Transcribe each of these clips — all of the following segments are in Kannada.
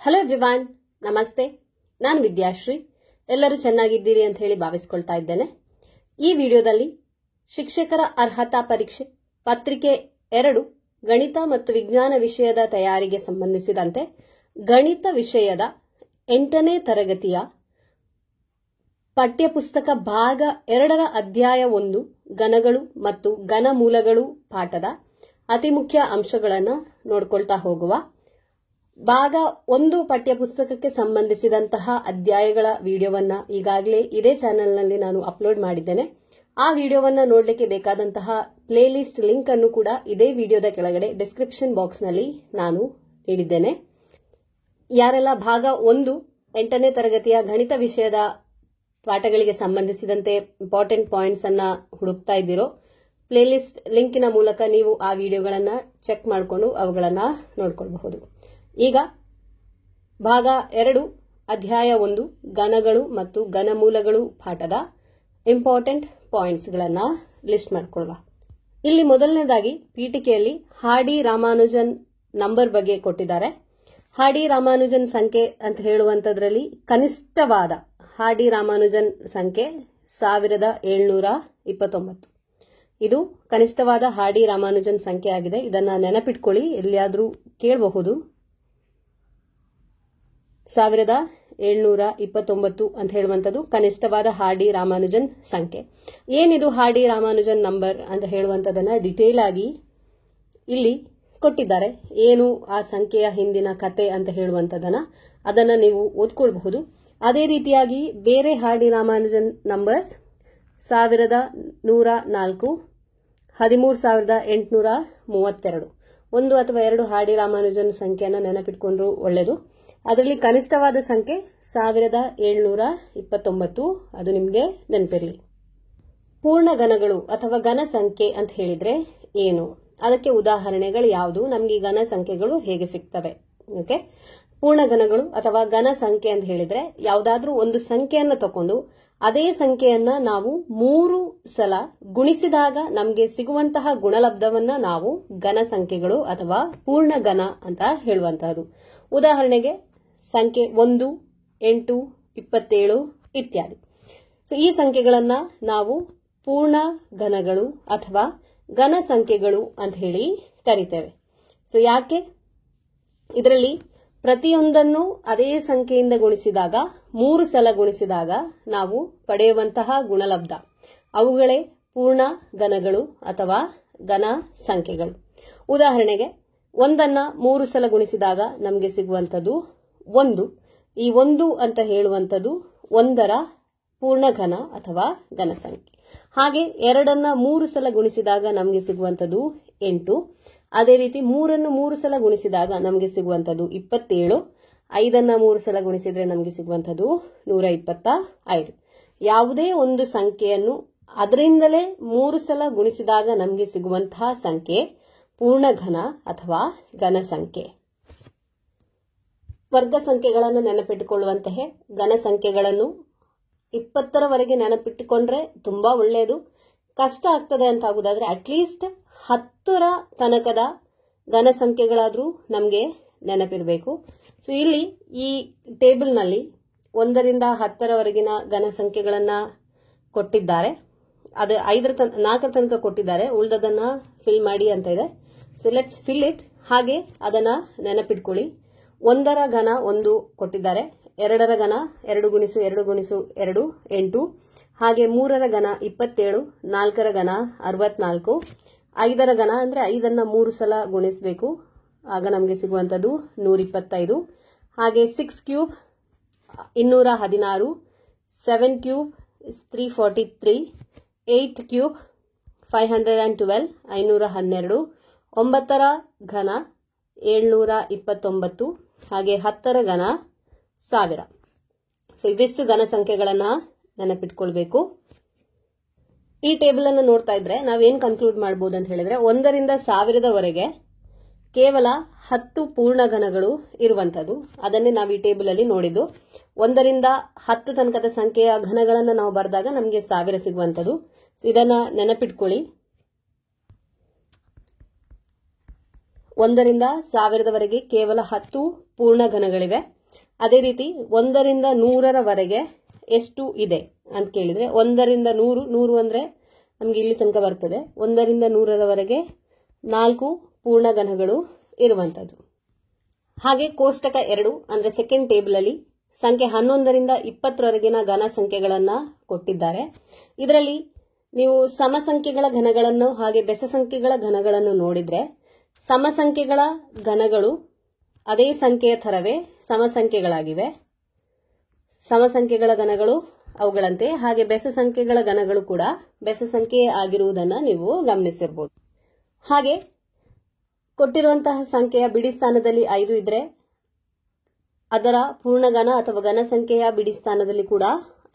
ಹಲೋ ಎವ್ರಿವಾನ್, ನಮಸ್ತೆ. ನಾನು ವಿದ್ಯಾಶ್ರೀ. ಎಲ್ಲರೂ ಚೆನ್ನಾಗಿದ್ದೀರಿ ಅಂತ ಹೇಳಿ ಭಾವಿಸಿಕೊಳ್ತಾ ಇದ್ದೇನೆ. ಈ ವಿಡಿಯೋದಲ್ಲಿ ಶಿಕ್ಷಕರ ಅರ್ಹತಾ ಪರೀಕ್ಷೆ ಪತ್ರಿಕೆ 2 ಗಣಿತ ಮತ್ತು ವಿಜ್ಞಾನ ವಿಷಯದ ತಯಾರಿಗೆ ಸಂಬಂಧಿಸಿದಂತೆ ಗಣಿತ ವಿಷಯದ 8ನೇ ತರಗತಿಯ ಪಠ್ಯಪುಸ್ತಕ ಭಾಗ 2ರ ಅಧ್ಯಾಯ 1 ಘನಗಳು ಮತ್ತು ಘನಮೂಲಗಳು ಪಾಠದ ಅತಿ ಮುಖ್ಯ ಅಂಶಗಳನ್ನು ನೋಡ್ಕೊಳ್ತಾ ಹೋಗುವ. ಭಾಗ 1 ಪಠ್ಯಪುಸ್ತಕಕ್ಕೆ ಸಂಬಂಧಿಸಿದಂತಹ ಅಧ್ಯಾಯಗಳ ವಿಡಿಯೋವನ್ನ ಈಗಾಗಲೇ ಇದೇ ಚಾನೆಲ್ನಲ್ಲಿ ನಾನು ಅಪ್ಲೋಡ್ ಮಾಡಿದ್ದೇನೆ. ಆ ವಿಡಿಯೋವನ್ನ ನೋಡಲಿಕ್ಕೆ ಬೇಕಾದಂತಹ ಪ್ಲೇಲಿಸ್ಟ್ ಲಿಂಕ್ ಅನ್ನು ಕೂಡ ಇದೇ ವಿಡಿಯೋದ ಕೆಳಗಡೆ ಡಿಸ್ಕ್ರಿಪ್ಷನ್ ಬಾಕ್ಸ್ ನಲ್ಲಿ ನಾನು ನೀಡಿದ್ದೇನೆ. ಯಾರೆಲ್ಲ ಭಾಗ 1 8ನೇ ತರಗತಿಯ ಗಣಿತ ವಿಷಯದ ಪಾಠಗಳಿಗೆ ಸಂಬಂಧಿಸಿದಂತೆ ಇಂಪಾರ್ಟೆಂಟ್ ಪಾಯಿಂಟ್ಸ್ ಅನ್ನ ಹುಡುಕ್ತಾ ಇದ್ದೀರೋ, ಪ್ಲೇಲಿಸ್ಟ್ ಲಿಂಕಿನ ಮೂಲಕ ನೀವು ಆ ವಿಡಿಯೋಗಳನ್ನ ಚೆಕ್ ಮಾಡಿಕೊಂಡು ಅವುಗಳನ್ನ ನೋಡ್ಕೊಳ್ಬಹುದು. ಈಗ ಭಾಗ 2 ಅಧ್ಯಾಯ 1 ಘನಗಳು ಮತ್ತು ಘನಮೂಲಗಳು ಪಾಠದ ಇಂಪಾರ್ಟೆಂಟ್ ಪಾಯಿಂಟ್ಸ್ ಗಳನ್ನ ಲಿಸ್ಟ್ ಮಾಡ್ಕೊಳ್ಳುವ. ಇಲ್ಲಿ ಮೊದಲನೇದಾಗಿ ಪೀಠಿಕೆಯಲ್ಲಿ ಹಾಡಿ ರಾಮಾನುಜನ್ ನಂಬರ್ ಬಗ್ಗೆ ಕೊಟ್ಟಿದ್ದಾರೆ. ಹಾಡಿ ರಾಮಾನುಜನ್ ಸಂಖ್ಯೆ ಅಂತ ಹೇಳುವಂತದ್ರಲ್ಲಿ ಕನಿಷ್ಠವಾದ ಹಾಡಿ ರಾಮಾನುಜನ್ ಸಂಖ್ಯೆ 1729. ಇದು ಕನಿಷ್ಠವಾದ ಹಾಡಿ ರಾಮಾನುಜನ್ ಸಂಖ್ಯೆ ಆಗಿದೆ. ಇದನ್ನ ನೆನಪಿಟ್ಕೊಳ್ಳಿ, ಎಲ್ಲಿಯಾದ್ರೂ ಕೇಳಬಹುದು. 1729 ಅಂತ ಹೇಳುವಂಥದ್ದು ಕನಿಷ್ಠವಾದ ಹಾಡಿ ರಾಮಾನುಜನ್ ಸಂಖ್ಯೆ. ಏನಿದು ಹಾಡಿ ರಾಮಾನುಜನ್ ನಂಬರ್ ಅಂತ ಹೇಳುವಂಥದ್ದನ್ನ ಡಿಟೇಲ್ ಆಗಿ ಇಲ್ಲಿ ಕೊಟ್ಟಿದ್ದಾರೆ. ಏನು ಆ ಸಂಖ್ಯೆಯ ಹಿಂದಿನ ಕತೆ ಅಂತ ಹೇಳುವಂಥದ್ದನ್ನ ಅದನ್ನ ನೀವು ಓದ್ಕೊಳ್ಬಹುದು. ಅದೇ ರೀತಿಯಾಗಿ ಬೇರೆ ಹಾಡಿ ರಾಮಾನುಜನ್ ನಂಬರ್ಸ್ 1104, 13832, 1 ಅಥವಾ 2 ಹಾಡಿ ರಾಮಾನುಜನ್ ಸಂಖ್ಯೆಯನ್ನ ನೆನಪಿಟ್ಕೊಂಡ್ರು ಒಳ್ಳೆಯದು. ಅದರಲ್ಲಿ ಕನಿಷ್ಠವಾದ ಸಂಖ್ಯೆ 1729, ಅದು ನಿಮಗೆ ನೆನಪಿರಲಿ. ಪೂರ್ಣ ಘನಗಳು ಅಥವಾ ಘನ ಸಂಖ್ಯೆ ಅಂತ ಹೇಳಿದ್ರೆ ಏನು, ಅದಕ್ಕೆ ಉದಾಹರಣೆಗಳು ಯಾವುದು, ನಮಗೆ ಘನ ಸಂಖ್ಯೆಗಳು ಹೇಗೆ ಸಿಗ್ತವೆ. ಓಕೆ, ಪೂರ್ಣ ಘನಗಳು ಅಥವಾ ಘನ ಸಂಖ್ಯೆ ಅಂತ ಹೇಳಿದ್ರೆ ಯಾವುದಾದ್ರೂ ಒಂದು ಸಂಖ್ಯೆಯನ್ನ ತಕೊಂಡು ಅದೇ ಸಂಖ್ಯೆಯನ್ನ ನಾವು 3 ಸಲ ಗುಣಿಸಿದಾಗ ನಮಗೆ ಸಿಗುವಂತಹ ಗುಣಲಬ್ಧವನ್ನ ನಾವು ಘನ ಸಂಖ್ಯೆಗಳು ಅಥವಾ ಪೂರ್ಣ ಘನ ಅಂತ ಹೇಳುವಂತಹದ್ದು. ಉದಾಹರಣೆಗೆ ಸಂಖ್ಯೆ 1, 8, 27 ಇತ್ಯಾದಿ. ಸೊ ಈ ಸಂಖ್ಯೆಗಳನ್ನ ನಾವು ಪೂರ್ಣ ಘನಗಳು ಅಥವಾ ಘನ ಸಂಖ್ಯೆಗಳು ಅಂತ ಹೇಳಿ ಕರಿತೇವೆ. ಸೊ ಯಾಕೆ, ಇದರಲ್ಲಿ ಪ್ರತಿಯೊಂದನ್ನು ಅದೇ ಸಂಖ್ಯೆಯಿಂದ ಗುಣಿಸಿದಾಗ 3 ಸಲ ಗುಣಿಸಿದಾಗ ನಾವು ಪಡೆಯುವಂತಹ ಗುಣಲಬ್ಧ ಅವುಗಳೇ ಪೂರ್ಣ ಘನಗಳು ಅಥವಾ ಘನ ಸಂಖ್ಯೆಗಳು. ಉದಾಹರಣೆಗೆ 1ಅನ್ನ 3 ಸಲ ಗುಣಿಸಿದಾಗ ನಮಗೆ ಸಿಗುವಂಥದ್ದು 1. ಈ 1 ಅಂತ ಹೇಳುವಂಥದ್ದು 1ರ ಪೂರ್ಣ ಘನ ಅಥವಾ ಘನ ಸಂಖ್ಯೆ. ಹಾಗೆ 2ಅನ್ನ 3 ಸಲ ಗುಣಿಸಿದಾಗ ನಮಗೆ ಸಿಗುವಂಥದ್ದು 8. ಅದೇ ರೀತಿ 3ಅನ್ನು 3 ಸಲ ಗುಣಿಸಿದಾಗ ನಮಗೆ ಸಿಗುವಂಥದ್ದು 27. 5ಅನ್ನ 3 ಸಲ ಗುಣಿಸಿದ್ರೆ ನಮಗೆ ಸಿಗುವಂಥದ್ದು 125. ಯಾವುದೇ ಒಂದು ಸಂಖ್ಯೆಯನ್ನು ಅದರಿಂದಲೇ 3 ಸಲ ಗುಣಿಸಿದಾಗ ನಮಗೆ ಸಿಗುವಂತಹ ಸಂಖ್ಯೆ ಪೂರ್ಣ ಘನ ಅಥವಾ ಘನ ಸಂಖ್ಯೆ. ವರ್ಗ ಸಂಖ್ಯೆಗಳನ್ನು ನೆನಪಿಟ್ಟುಕೊಳ್ಳುವಂತಹ ಘನ ಸಂಖ್ಯೆಗಳನ್ನು 20ರವರೆಗೆ ನೆನಪಿಟ್ಟುಕೊಂಡ್ರೆ ತುಂಬಾ ಒಳ್ಳೆಯದು. ಕಷ್ಟ ಆಗ್ತದೆ ಅಂತ ಆಗುದಾದ್ರೆ ಅಟ್ಲೀಸ್ಟ್ 10ರ ತನಕದ ಘನ ಸಂಖ್ಯೆಗಳಾದ್ರೂ ನಮಗೆ ನೆನಪಿರಬೇಕು. ಸೊ ಇಲ್ಲಿ ಈ ಟೇಬಲ್ ನಲ್ಲಿ 1ರಿಂದ 10ರವರೆಗಿನ ಘನ ಸಂಖ್ಯೆಗಳನ್ನ ಕೊಟ್ಟಿದ್ದಾರೆ. ಅದು 4ರ ತನಕ ಕೊಟ್ಟಿದ್ದಾರೆ, ಉಳಿದದನ್ನ ಫಿಲ್ ಮಾಡಿ ಅಂತ ಇದೆ. So let's fill it. ಹಾಗೆ ಅದನ್ನ ನೆನಪಿಟ್ಕೊಳ್ಳಿ. 1ರ ಘನ 1 ಕೊಟ್ಟಿದ್ದಾರೆ, 2ರ ಘನ 2 ಗುಣಿಸು 2 ಗುಣಿಸು 2 8, ಹಾಗೆ 3ರ ಘನ 27, 4ರ ಘನ 64, 5ರ ಘನ ಅಂದ್ರೆ 5ಅನ್ನ 3 ಸಲ ಗುಣಿಸಬೇಕು, ಆಗ ನಮಗೆ ಸಿಗುವಂಥದ್ದು 125. ಹಾಗೆ 6 ಕ್ಯೂಬ್ 216, 7 ಕ್ಯೂಬ್ 343, 8 ಕ್ಯೂಬ್ 512, 512, 9ರ ಘನ 729, ಹಾಗೆ 10ರ ಘನ 1000. ಸೊ ಇವಿಷ್ಟು ಘನ ಸಂಖ್ಯೆಗಳನ್ನ ನೆನಪಿಟ್ಕೊಳ್ಬೇಕು. ಈ ಟೇಬಲ್ ಅನ್ನು ನೋಡ್ತಾ ಇದ್ರೆ ನಾವೇನ್ ಕನ್ಕ್ಲೂಡ್ ಮಾಡಬಹುದು ಅಂತ ಹೇಳಿದ್ರೆ 1ರಿಂದ 1000ರವರೆಗೆ ಕೇವಲ 10 ಪೂರ್ಣ ಘನಗಳು ಇರುವಂತದ್ದು. ಅದನ್ನೇ ನಾವು ಈ ಟೇಬಲ್ ಅಲ್ಲಿ ನೋಡಿದ್ದು. 1ರಿಂದ 10 ತನಕದ ಸಂಖ್ಯೆಯ ಘನಗಳನ್ನ ನಾವು ಬರೆದಾಗ ನಮಗೆ 1000 ಸಿಗುವಂತದ್ದು. ಇದನ್ನ ನೆನಪಿಟ್ಕೊಳ್ಳಿ. 1ರಿಂದ 1000ರವರೆಗೆ ಕೇವಲ 10 ಪೂರ್ಣ ಘನಗಳಿವೆ. ಅದೇ ರೀತಿ 1ರಿಂದ 100ರವರೆಗೆ ಎಷ್ಟು ಇದೆ ಅಂತ ಕೇಳಿದ್ರೆ 1ರಿಂದ 100 ಅಂದ್ರೆ ನಮಗೆ ಇಲ್ಲಿ ತನಕ ಬರ್ತದೆ. 1ರಿಂದ 100ರವರೆಗೆ 4 ಪೂರ್ಣ ಘನಗಳು ಇರುವಂತದ್ದು. ಹಾಗೆ ಕೋಷ್ಟಕ 2 ಅಂದ್ರೆ ಸೆಕೆಂಡ್ ಟೇಬಲ್ ಅಲ್ಲಿ ಸಂಖ್ಯೆ 11ರಿಂದ 20ರವರೆಗಿನ ಘನ ಸಂಖ್ಯೆಗಳನ್ನ ಕೊಟ್ಟಿದ್ದಾರೆ. ಇದರಲ್ಲಿ ನೀವು ಸಮಸಂಖ್ಯೆಗಳ ಘನಗಳನ್ನು ಹಾಗೆ ಬೆಸ ಸಂಖ್ಯೆಗಳ ಘನಗಳನ್ನು ನೋಡಿದ್ರೆ ಸಮಸಂಖ್ಯೆಗಳ ಘನಗಳು ಅದೇ ಸಂಖ್ಯೆಯ ಥರವೇ ಸಮಸಂಖ್ಯೆಗಳಾಗಿವೆ. ಸಮಸಂಖ್ಯೆಗಳ ಘನಗಳು ಅವುಗಳಂತೆ, ಹಾಗೆ ಬೆಸ ಸಂಖ್ಯೆಗಳ ಘನಗಳು ಕೂಡ ಬೆಸ ಸಂಖ್ಯೆ ಆಗಿರುವುದನ್ನು ನೀವು ಗಮನಿಸಿರಬಹುದು. ಹಾಗೆ ಕೊಟ್ಟಿರುವಂತಹ ಸಂಖ್ಯೆಯ ಬಿಡಿ ಸ್ಥಾನದಲ್ಲಿ 5 ಇದ್ರೆ ಅದರ ಪೂರ್ಣಘನ ಅಥವಾ ಘನ ಸಂಖ್ಯೆಯ ಬಿಡಿ ಸ್ಥಾನದಲ್ಲಿ ಕೂಡ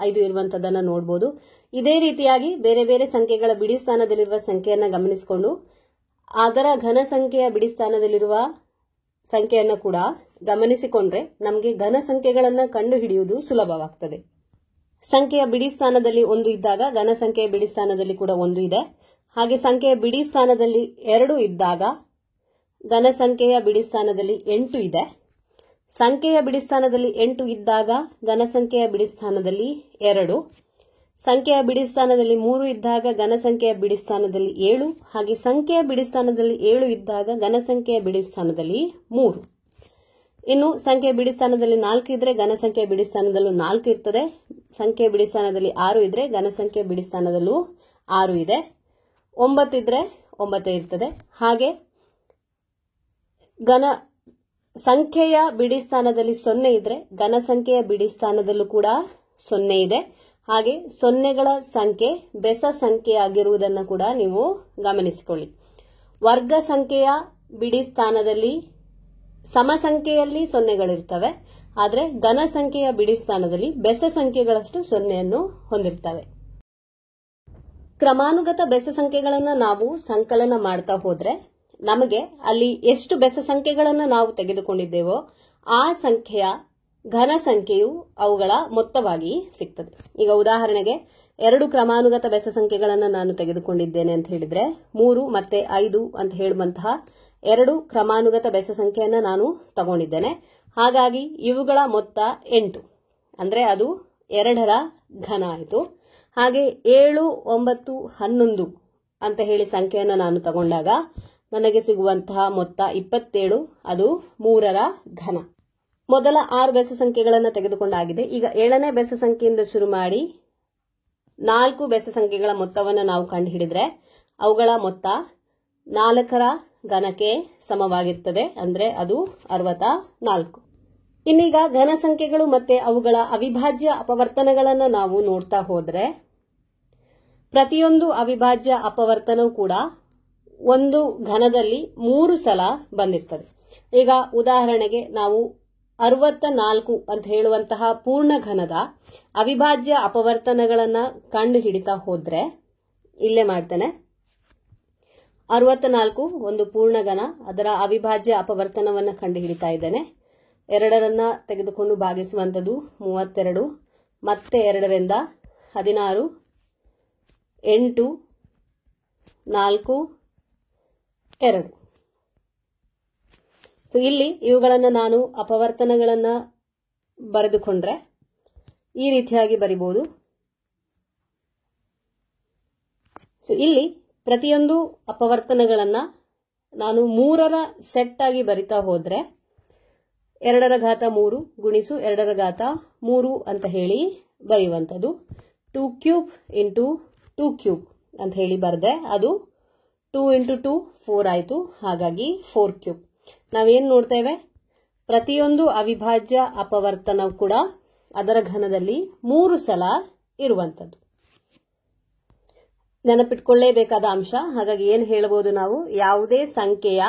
5 ಇರುವಂತದನ್ನ ನೋಡಬಹುದು. ಇದೇ ರೀತಿಯಾಗಿ ಬೇರೆ ಬೇರೆ ಸಂಖ್ಯೆಗಳ ಬಿಡಿ ಸ್ಥಾನದಲ್ಲಿರುವ ಸಂಖ್ಯೆಯನ್ನ ಗಮನಿಸಿಕೊಂಡು ಅದರ ಘನ ಸಂಖ್ಯೆಯ ಬಿಡಿ ಸ್ಥಾನದಲ್ಲಿರುವ ಸಂಖ್ಯೆಯನ್ನ ಕೂಡ ಗಮನಿಸಿಕೊಂಡ್ರೆ ನಮಗೆ ಘನ ಸಂಖ್ಯೆಗಳನ್ನ ಕಂಡು ಹಿಡಿಯುವುದು ಸುಲಭವಾಗ್ತದೆ. ಸಂಖ್ಯೆಯ ಬಿಡಿ ಸ್ಥಾನದಲ್ಲಿ 1 ಇದ್ದಾಗ ಘನ ಸಂಖ್ಯೆಯ ಬಿಡಿ ಸ್ಥಾನದಲ್ಲಿ ಕೂಡ 1 ಇದೆ. ಹಾಗೆ ಸಂಖ್ಯೆಯ ಬಿಡಿ ಸ್ಥಾನದಲ್ಲಿ 2 ಇದ್ದಾಗ ಘನ ಸಂಖ್ಯೆಯ ಬಿಡಿ ಸ್ಥಾನದಲ್ಲಿ 8 ಇದೆ. ಸಂಖ್ಯೆಯ ಬಿಡಿ ಸ್ಥಾನದಲ್ಲಿ 8 ಇದ್ದಾಗ ಘನ ಸಂಖ್ಯೆಯ ಬಿಡಿ ಸ್ಥಾನದಲ್ಲಿ 2. ಸಂಖ್ಯೆಯ ಬಿಡಿ ಸ್ಥಾನದಲ್ಲಿ 3 ಇದ್ದಾಗ ಘನ ಸಂಖ್ಯೆಯ ಬಿಡಿ ಸ್ಥಾನದಲ್ಲಿ 7. ಹಾಗೆ ಸಂಖ್ಯೆಯ ಬಿಡಿ ಸ್ಥಾನದಲ್ಲಿ 7 ಇದ್ದಾಗ ಘನ ಸಂಖ್ಯೆಯ ಬಿಡಿ ಸ್ಥಾನದಲ್ಲಿ 3. ಇನ್ನು ಸಂಖ್ಯೆಯ ಬಿಡಿ ಸ್ಥಾನದಲ್ಲಿ 4 ಇದ್ರೆ ಘನ ಸಂಖ್ಯೆಯ ಬಿಡಿ ಸ್ಥಾನದಲ್ಲೂ 4 ಇರ್ತದೆ. ಸಂಖ್ಯೆಯ ಬಿಡಿ ಸ್ಥಾನದಲ್ಲಿ 6 ಇದ್ರೆ ಘನ ಸಂಖ್ಯೆಯ ಬಿಡಿ ಸ್ಥಾನದಲ್ಲೂ 6 ಇದೆ. 9 ಇದ್ರೆ 9 ಇರ್ತದೆ. ಹಾಗೆ ಘನ ಸಂಖ್ಯೆಯ ಬಿಡಿ ಸ್ಥಾನದಲ್ಲಿ 0 ಇದ್ರೆ ಘನ ಸಂಖ್ಯೆಯ ಬಿಡಿ ಸ್ಥಾನದಲ್ಲೂ ಕೂಡ 0 ಇದೆ. ಹಾಗೆ ಸೊನ್ನೆಗಳ ಸಂಖ್ಯೆ ಬೆಸ ಸಂಖ್ಯೆ ಆಗಿರುವುದನ್ನು ಕೂಡ ನೀವು ಗಮನಿಸಿಕೊಳ್ಳಿ. ವರ್ಗ ಸಂಖ್ಯೆಯ ಬಿಡಿ ಸ್ಥಾನದಲ್ಲಿ ಸಮಸಂಖ್ಯೆಯಲ್ಲಿ ಸೊನ್ನೆಗಳಿರ್ತವೆ, ಆದರೆ ಘನ ಸಂಖ್ಯೆಯ ಬಿಡಿ ಸ್ಥಾನದಲ್ಲಿ ಬೆಸ ಸಂಖ್ಯೆಗಳಷ್ಟು ಸೊನ್ನೆಯನ್ನು ಹೊಂದಿರ್ತವೆ. ಕ್ರಮಾನುಗತ ಬೆಸ ಸಂಖ್ಯೆಗಳನ್ನು ನಾವು ಸಂಕಲನ ಮಾಡ್ತಾ ಹೋದ್ರೆ ನಮಗೆ ಅಲ್ಲಿ ಎಷ್ಟು ಬೆಸ ಸಂಖ್ಯೆಗಳನ್ನು ನಾವು ತೆಗೆದುಕೊಂಡಿದ್ದೇವೋ ಆ ಸಂಖ್ಯೆಯ ಘನ ಸಂಖ್ಯೆಯು ಅವುಗಳ ಮೊತ್ತವಾಗಿ ಸಿಗ್ತದೆ. ಈಗ ಉದಾಹರಣೆಗೆ 2 ಕ್ರಮಾನುಗತ ಬೆಸ ಸಂಖ್ಯೆಗಳನ್ನು ನಾನು ತೆಗೆದುಕೊಂಡಿದ್ದೇನೆ ಅಂತ ಹೇಳಿದ್ರೆ 3 ಮತ್ತೆ 5 ಅಂತ ಹೇಳುವಂತಹ 2 ಕ್ರಮಾನುಗತ ಬೆಸ ಸಂಖ್ಯೆಯನ್ನು ನಾನು ತಗೊಂಡಿದ್ದೇನೆ. ಹಾಗಾಗಿ ಇವುಗಳ ಮೊತ್ತ 8 ಅಂದ್ರೆ ಅದು 2ರ ಘನ ಆಯಿತು. ಹಾಗೆ 7, 9, 11 ಅಂತ ಹೇಳಿ ಸಂಖ್ಯೆಯನ್ನು ನಾನು ತಗೊಂಡಾಗ ನನಗೆ ಸಿಗುವಂತಹ ಮೊತ್ತ 27, ಅದು 3ರ ಘನ. ಮೊದಲ 6 ಬೆಸ ಸಂಖ್ಯೆಗಳನ್ನು ತೆಗೆದುಕೊಂಡಾಗಿದೆ. ಈಗ 7ನೇ ಬೆಸ ಸಂಖ್ಯೆಯಿಂದ ಶುರು ಮಾಡಿ 4 ಬೆಸ ಸಂಖ್ಯೆಗಳ ಮೊತ್ತವನ್ನು ನಾವು ಕಂಡು ಹಿಡಿದ್ರೆ ಅವುಗಳ ಮೊತ್ತ 4ರ ಘನಕ್ಕೆ ಸಮವಾಗಿರ್ತದೆ. ಅಂದ್ರೆ ಅದು 64. ಇನ್ನೀಗ ಘನ ಸಂಖ್ಯೆಗಳು ಮತ್ತೆ ಅವುಗಳ ಅವಿಭಾಜ್ಯ ಅಪವರ್ತನಗಳನ್ನು ನಾವು ನೋಡ್ತಾ ಹೋದ್ರೆ ಪ್ರತಿಯೊಂದು ಅವಿಭಾಜ್ಯ ಅಪವರ್ತನವೂ ಕೂಡ ಒಂದು ಘನದಲ್ಲಿ 3 ಸಲ ಬಂದಿರ್ತದೆ. ಈಗ ಉದಾಹರಣೆಗೆ ನಾವು 64 ಅಂತ ಹೇಳುವಂತಹ ಪೂರ್ಣ ಘನದ ಅವಿಭಾಜ್ಯ ಅಪವರ್ತನಗಳನ್ನು ಕಂಡು ಹಿಡಿತಾ ಹೋದ್ರೆ ಇಲ್ಲೇ ಮಾಡ್ತೇನೆ. 64 ಒಂದು ಪೂರ್ಣ ಘನ, ಅದರ ಅವಿಭಾಜ್ಯ ಅಪವರ್ತನವನ್ನು ಕಂಡು ಹಿಡಿತಾ ಇದ್ದೇನೆ. 2ರನ್ನ ತೆಗೆದುಕೊಂಡು ಭಾಗಿಸುವಂಥದ್ದು 32, ಮತ್ತೆ 2ರಿಂದ 16, 8, 4, 2. ಸೊ ಇಲ್ಲಿ ಇವುಗಳನ್ನು ನಾನು ಅಪವರ್ತನಗಳನ್ನು ಬರೆದುಕೊಂಡ್ರೆ ಈ ರೀತಿಯಾಗಿ ಬರಿಬಹುದು. ಸೊ ಇಲ್ಲಿ ಪ್ರತಿಯೊಂದು ಅಪವರ್ತನಗಳನ್ನು ನಾನು 3ರ ಸೆಟ್ ಆಗಿ ಬರಿತಾ ಹೋದ್ರೆ 2ರ ಘಾತ 3 ಗುಣಿಸು 2ರ ಘಾತ 3 ಅಂತ ಹೇಳಿ ಬರೆಯುವಂಥದ್ದು. 2 ಕ್ಯೂಬ್ ಇಂಟು 2 ಕ್ಯೂಬ್ ಅಂತ ಹೇಳಿ ಬರೆದೆ, ಅದು 2 ಇಂಟು 2 4 ಆಯಿತು. ಹಾಗಾಗಿ 4 ಕ್ಯೂಬ್. ನಾವೇನು ನೋಡ್ತೇವೆ, ಪ್ರತಿಯೊಂದು ಅವಿಭಾಜ್ಯ ಅಪವರ್ತನವು ಕೂಡ ಅದರ ಘನದಲ್ಲಿ 3 ಸಲ ಇರುವಂಥದ್ದು. ನೆನಪಿಟ್ಕೊಳ್ಳೇಬೇಕಾದ ಅಂಶ. ಹಾಗಾಗಿ ಏನು ಹೇಳಬಹುದು ನಾವು, ಯಾವುದೇ ಸಂಖ್ಯೆಯ